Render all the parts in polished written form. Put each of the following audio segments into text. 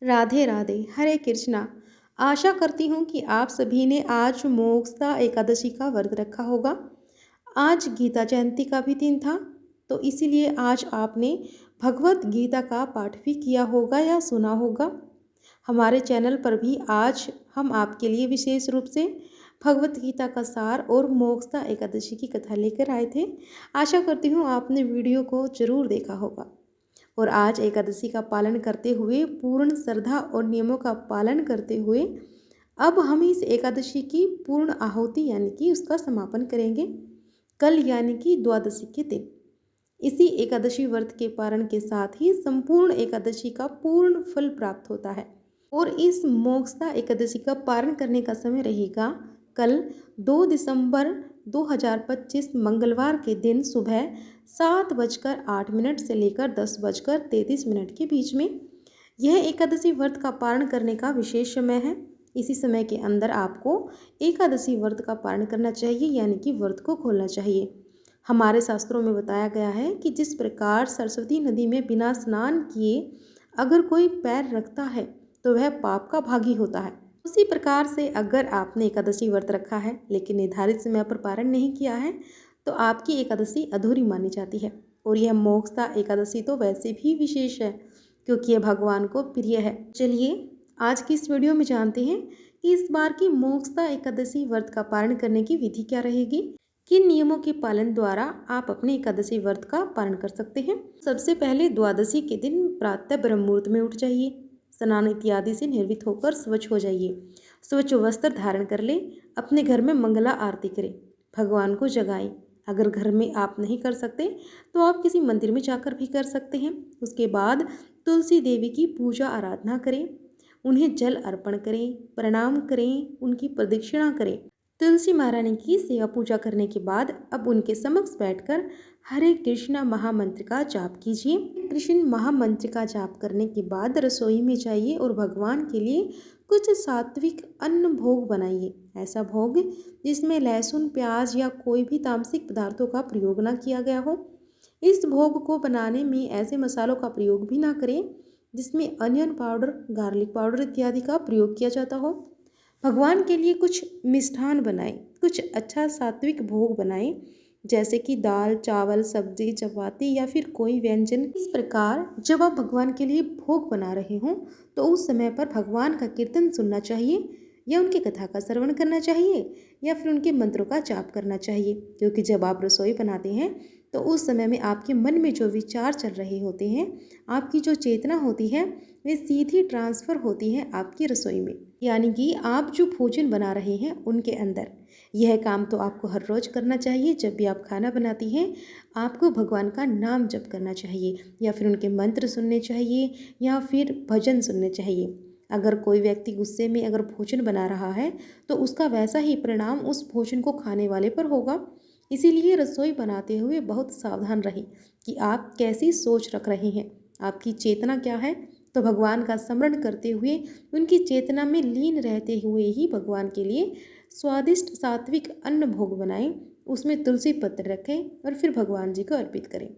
राधे राधे, हरे कृष्णा। आशा करती हूँ कि आप सभी ने आज मोक्षदा एकादशी का व्रत रखा होगा। आज गीता जयंती का भी दिन था, तो इसीलिए आज आपने भगवत गीता का पाठ भी किया होगा या सुना होगा। हमारे चैनल पर भी आज हम आपके लिए विशेष रूप से भगवत गीता का सार और मोक्षदा एकादशी की कथा लेकर आए थे। आशा करती हूँ आपने वीडियो को जरूर देखा होगा। और आज एकादशी का पालन करते हुए, पूर्ण श्रद्धा और नियमों का पालन करते हुए अब हम इस एकादशी की पूर्ण आहुति यानी कि उसका समापन करेंगे कल यानी कि द्वादशी के दिन। इसी एकादशी व्रत के पारण के साथ ही संपूर्ण एकादशी का पूर्ण फल प्राप्त होता है। और इस मोक्षदा एकादशी का पारण करने का समय रहेगा कल 2 दिसंबर 2025 मंगलवार के दिन सुबह 7:08 से लेकर 10:33 के बीच में। यह एकादशी व्रत का पारण करने का विशेष समय है। इसी समय के अंदर आपको एकादशी व्रत का पारण करना चाहिए यानी कि व्रत को खोलना चाहिए। हमारे शास्त्रों में बताया गया है कि जिस प्रकार सरस्वती नदी में बिना स्नान किए अगर कोई पैर रखता है तो वह पाप का भागी होता है, उसी प्रकार से अगर आपने एकादशी व्रत रखा है लेकिन निर्धारित समय पर पारण नहीं किया है तो आपकी एकादशी अधूरी मानी जाती है। और यह मोक्षदा एकादशी तो वैसे भी विशेष है क्योंकि यह भगवान को प्रिय है। चलिए आज की इस वीडियो में जानते हैं कि इस बार की मोक्षदा एकादशी व्रत का पारण करने की विधि क्या रहेगी, किन नियमों के पालन द्वारा आप अपने एकादशी व्रत का पालन कर सकते हैं। सबसे पहले द्वादशी के दिन प्रातः ब्रह्म मुहूर्त में उठ जाइए, स्नान इत्यादि से निर्वित होकर स्वच्छ हो जाइए, स्वच्छ वस्त्र धारण कर ले, अपने घर में मंगला आरती करें, भगवान को जगाएं। अगर घर में आप नहीं कर सकते तो आप किसी मंदिर में जाकर भी कर सकते हैं। उसके बाद तुलसी देवी की पूजा आराधना करें, उन्हें जल अर्पण करें, प्रणाम करें, उनकी प्रदक्षिणा करें। तुलसी महारानी की सेवा पूजा करने के बाद अब उनके समक्ष बैठकर हरे कृष्णा महामंत्र का जाप कीजिए। कृष्ण महामंत्र का जाप करने के बाद रसोई में जाइए और भगवान के लिए कुछ सात्विक अन्न भोग बनाइए। ऐसा भोग जिसमें लहसुन, प्याज या कोई भी तामसिक पदार्थों का प्रयोग ना किया गया हो। इस भोग को बनाने में ऐसे मसालों का प्रयोग भी ना करें जिसमें अनियन पाउडर, गार्लिक पाउडर इत्यादि का प्रयोग किया जाता हो। भगवान के लिए कुछ मिष्ठान बनाएं, कुछ अच्छा सात्विक भोग बनाएं जैसे कि दाल, चावल, सब्जी, चपाती या फिर कोई व्यंजन। इस प्रकार जब आप भगवान के लिए भोग बना रहे हों तो उस समय पर भगवान का कीर्तन सुनना चाहिए या उनकी कथा का श्रवण करना चाहिए या फिर उनके मंत्रों का जाप करना चाहिए। क्योंकि जब आप रसोई बनाते हैं तो उस समय में आपके मन में जो विचार चल रहे होते हैं, आपकी जो चेतना होती है, वे सीधी ट्रांसफ़र होती है आपकी रसोई में, यानी कि आप जो भोजन बना रहे हैं उनके अंदर। यह काम तो आपको हर रोज़ करना चाहिए। जब भी आप खाना बनाती हैं आपको भगवान का नाम जप करना चाहिए या फिर उनके मंत्र सुनने चाहिए या फिर भजन सुनने चाहिए। अगर कोई व्यक्ति गुस्से में अगर भोजन बना रहा है तो उसका वैसा ही परिणाम उस भोजन को खाने वाले पर होगा। इसीलिए रसोई बनाते हुए बहुत सावधान रहें कि आप कैसी सोच रख रहे हैं, आपकी चेतना क्या है। तो भगवान का स्मरण करते हुए, उनकी चेतना में लीन रहते हुए ही भगवान के लिए स्वादिष्ट सात्विक अन्न भोग बनाएं, उसमें तुलसी पत्र रखें और फिर भगवान जी को अर्पित करें।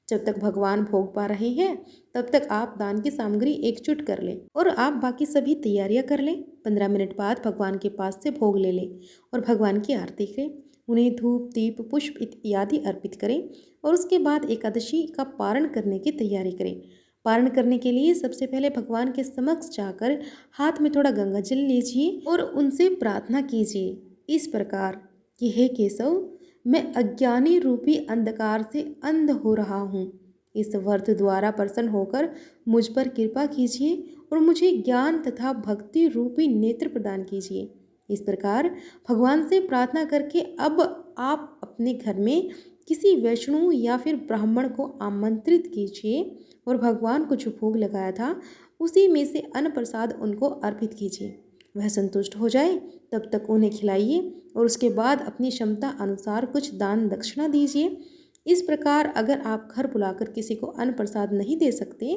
जब तक भगवान भोग पा रहे हैं तब तक आप दान की सामग्री एकजुट कर लें और आप बाकी सभी तैयारियां कर लें। 15 मिनट बाद भगवान के पास से भोग ले लें और भगवान की आरती करें, उन्हें धूप, दीप, पुष्प इत्यादि अर्पित करें और उसके बाद एकादशी का पारण करने की तैयारी करें। पारण करने के लिए सबसे पहले भगवान के समक्ष जाकर हाथ में थोड़ा गंगा जल लीजिए और उनसे प्रार्थना कीजिए इस प्रकार कि हे केशव, मैं अज्ञानी रूपी अंधकार से अंध हो रहा हूँ। इस व्रत द्वारा प्रसन्न होकर मुझ पर कृपा कीजिए और मुझे ज्ञान तथा भक्ति रूपी नेत्र प्रदान कीजिए। इस प्रकार भगवान से प्रार्थना करके अब आप अपने घर में किसी वैष्णु या फिर ब्राह्मण को आमंत्रित कीजिए और भगवान को जो भोग लगाया था उसी में से अन्न प्रसाद उनको अर्पित कीजिए। वह संतुष्ट हो जाए तब तक उन्हें खिलाइए और उसके बाद अपनी क्षमता अनुसार कुछ दान दक्षिणा दीजिए। इस प्रकार अगर आप घर बुलाकर किसी को अन्न प्रसाद नहीं दे सकते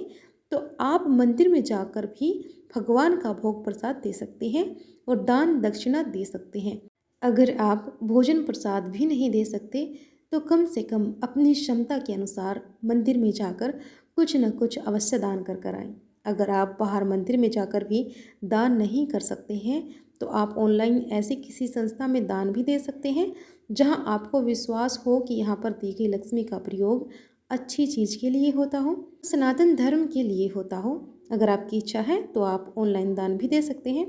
तो आप मंदिर में जाकर भी भगवान का भोग प्रसाद दे सकते हैं और दान दक्षिणा दे सकते हैं। अगर आप भोजन प्रसाद भी नहीं दे सकते तो कम से कम अपनी क्षमता के अनुसार मंदिर में जाकर कुछ न कुछ अवश्य दान कर कर आएं। अगर आप बाहर मंदिर में जाकर भी दान नहीं कर सकते हैं तो आप ऑनलाइन ऐसी किसी संस्था में दान भी दे सकते हैं जहां आपको विश्वास हो कि यहाँ पर दी गई लक्ष्मी का प्रयोग अच्छी चीज़ के लिए होता हो, सनातन धर्म के लिए होता हो। अगर आपकी इच्छा है तो आप ऑनलाइन दान भी दे सकते हैं।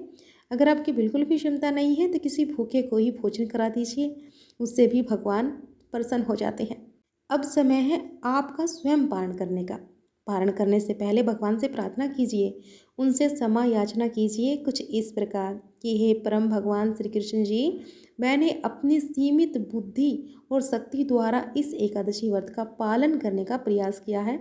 अगर आपकी बिल्कुल भी क्षमता नहीं है तो किसी भूखे को ही भोजन करा दीजिए, उससे भी भगवान प्रसन्न हो जाते हैं। अब समय है आपका स्वयं पारण करने का। पारण करने से पहले भगवान से प्रार्थना कीजिए, उनसे क्षमा याचना कीजिए कुछ इस प्रकार कि हे परम भगवान श्री कृष्ण जी, मैंने अपनी सीमित बुद्धि और शक्ति द्वारा इस एकादशी व्रत का पालन करने का प्रयास किया है।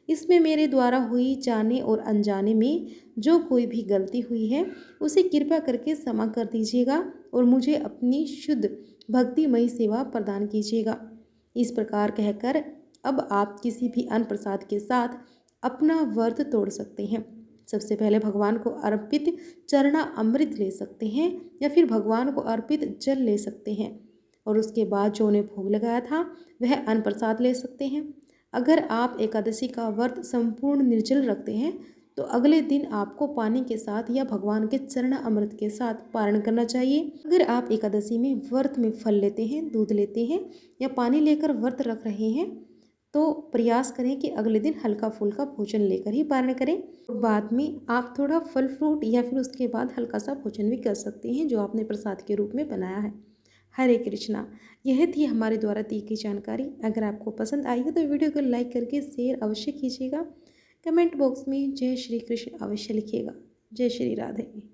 इसमें मेरे द्वारा हुई जाने और अनजाने में जो कोई भी गलती हुई है उसे कृपा करके क्षमा कर दीजिएगा और मुझे अपनी शुद्ध भक्तिमयी सेवा प्रदान कीजिएगा। इस प्रकार कहकर अब आप किसी भी अन्न प्रसाद के साथ अपना व्रत तोड़ सकते हैं। सबसे पहले भगवान को अर्पित चरना अमृत ले सकते हैं या फिर भगवान को अर्पित जल ले सकते हैं और उसके बाद जो उन्हें भोग लगाया था वह अन्न प्रसाद ले सकते हैं। अगर आप एकादशी का व्रत संपूर्ण निर्जल रखते हैं तो अगले दिन आपको पानी के साथ या भगवान के चरण अमृत के साथ पारण करना चाहिए। अगर आप एकादशी में व्रत में फल लेते हैं, दूध लेते हैं या पानी लेकर व्रत रख रहे हैं तो प्रयास करें कि अगले दिन हल्का फुल्का भोजन लेकर ही पारण करें। बाद में आप थोड़ा फल फ्रूट या फिर उसके बाद हल्का सा भोजन भी कर सकते हैं जो आपने प्रसाद के रूप में बनाया है। हरे कृष्णा। यह थी हमारे द्वारा दी गई जानकारी। अगर आपको पसंद आई हो तो वीडियो को लाइक करके शेयर अवश्य कीजिएगा। कमेंट बॉक्स में जय श्री कृष्ण अवश्य लिखिएगा। जय श्री राधे।